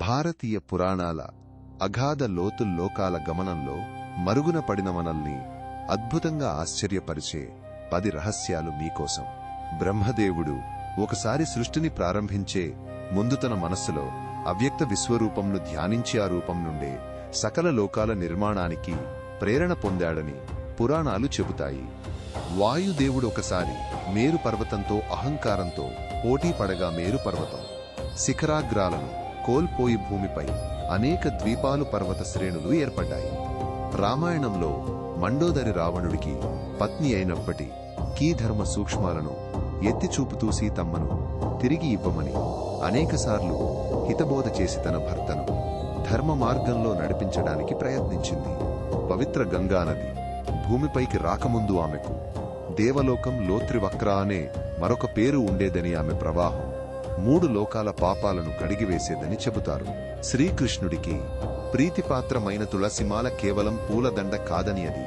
భారతీయ పురాణాల అగాధ లోతుల్లోకాల గమనంలో మరుగున పడిన మనల్ని అద్భుతంగా ఆశ్చర్యపరిచే 10 రహస్యాలు మీకోసం. బ్రహ్మదేవుడు ఒకసారి సృష్టిని ప్రారంభించే ముందు తన మనస్సులో అవ్యక్త విశ్వరూపంను ధ్యానించి ఆ రూపం నుండే సకల లోకాల నిర్మాణానికి ప్రేరణ పొందాడని పురాణాలు చెబుతాయి. వాయుదేవుడు ఒకసారి మేరు పర్వతంతో అహంకారంతో పోటీ పడగా మేరు పర్వతం శిఖరాగ్రాలను కోల్పోయి భూమిపై అనేక ద్వీపాలు పర్వత శ్రేణులు ఏర్పడ్డాయి. రామాయణంలో మండోదరి రావణుడికి పత్ని అయినప్పటి కీ ధర్మ సూక్ష్మాలను ఎత్తిచూపుతూ సీతమ్మను తిరిగి ఇవ్వమని అనేకసార్లు హితబోధ చేసి తన భర్తను ధర్మ మార్గంలో నడిపించడానికి ప్రయత్నించింది. పవిత్ర గంగానది భూమిపైకి రాకముందు ఆమెకు దేవలోకం లోత్రివక్ర అనే మరొక పేరు ఉండేదని, ఆమె ప్రవాహం 3 లోకాల పాపాలను కడిగివేసేదని చెబుతారు. శ్రీకృష్ణుడికి ప్రీతిపాత్రమైన తులసిమాల కేవలం పూలదండ కాదని, అది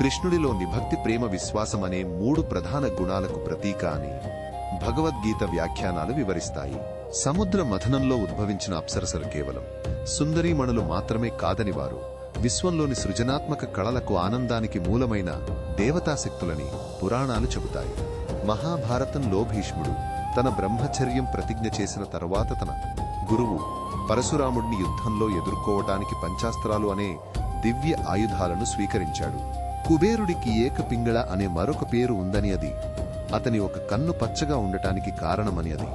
కృష్ణుడిలోని భక్తి, ప్రేమ, విశ్వాసమనే 3 ప్రధాన గుణాలకు ప్రతీక అని భగవద్గీత వ్యాఖ్యానాలు వివరిస్తాయి. సముద్ర మథనంలో ఉద్భవించిన అప్సరసలు కేవలం సుందరీమణులు మాత్రమే కాదని, వారు విశ్వంలోని సృజనాత్మక కళలకు, ఆనందానికి మూలమైన దేవతాశక్తులని పురాణాలు చెబుతాయి. మహాభారతంలో భీష్ముడు తన బ్రహ్మచర్యం ప్రతిజ్ఞ చేసిన తరువాత తన గురువు పరశురాముడిని యుద్ధంలో ఎదుర్కోవటానికి పంచాస్త్రాలు అనే దివ్య ఆయుధాలను స్వీకరించాడు. కుబేరుడికి ఏకపింగళ అనే మరొక పేరు ఉందని, అది అతని ఒక కన్ను పచ్చగా ఉండటానికి కారణమని, అది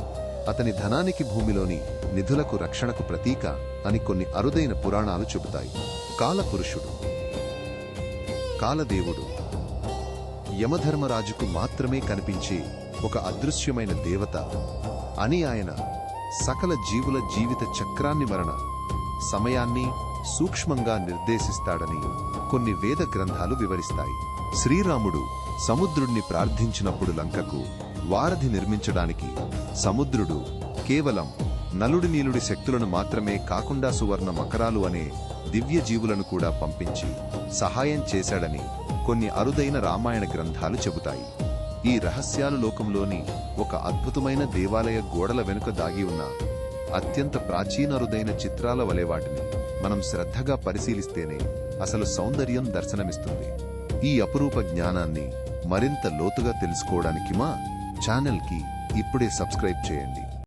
అతని ధనానికి, భూమిలోని నిధులకు రక్షణకు ప్రతీక అని కొన్ని అరుదైన పురాణాలు చెబుతాయి. కాలపురుషుడు, కాలదేవుడు యమధర్మరాజుకు మాత్రమే కనిపించే ఒక అదృశ్యమైన దేవత అని, ఆయన సకల జీవుల జీవిత చక్రాన్ని, మరణ సమయాన్ని సూక్ష్మంగా నిర్దేశిస్తాడని కొన్ని వేద గ్రంథాలు వివరిస్తాయి. శ్రీరాముడు సముద్రుడిని ప్రార్థించినప్పుడు లంకకు వారధి నిర్మించడానికి సముద్రుడు కేవలం నలుడి నీలుడి శక్తులను మాత్రమే కాకుండా సువర్ణ మకరాలు అనే దివ్య జీవులను కూడా పంపించి సహాయం చేశాడని కొన్ని అరుదైన రామాయణ గ్రంథాలు చెబుతాయి. ఈ రహస్యాలు లోకంలోని ఒక అద్భుతమైన దేవాలయ గోడల వెనుక దాగి ఉన్న అత్యంత ప్రాచీనరుదైన చిత్రాల వలె వాటిని మనం శ్రద్ధగా పరిశీలిస్తేనే అసలు సౌందర్యం దర్శనమిస్తుంది. ఈ అపురూప జ్ఞానాన్ని మరింత లోతుగా తెలుసుకోవడానికి మా ఛానల్కి ఇప్పుడే సబ్స్క్రైబ్ చేయండి.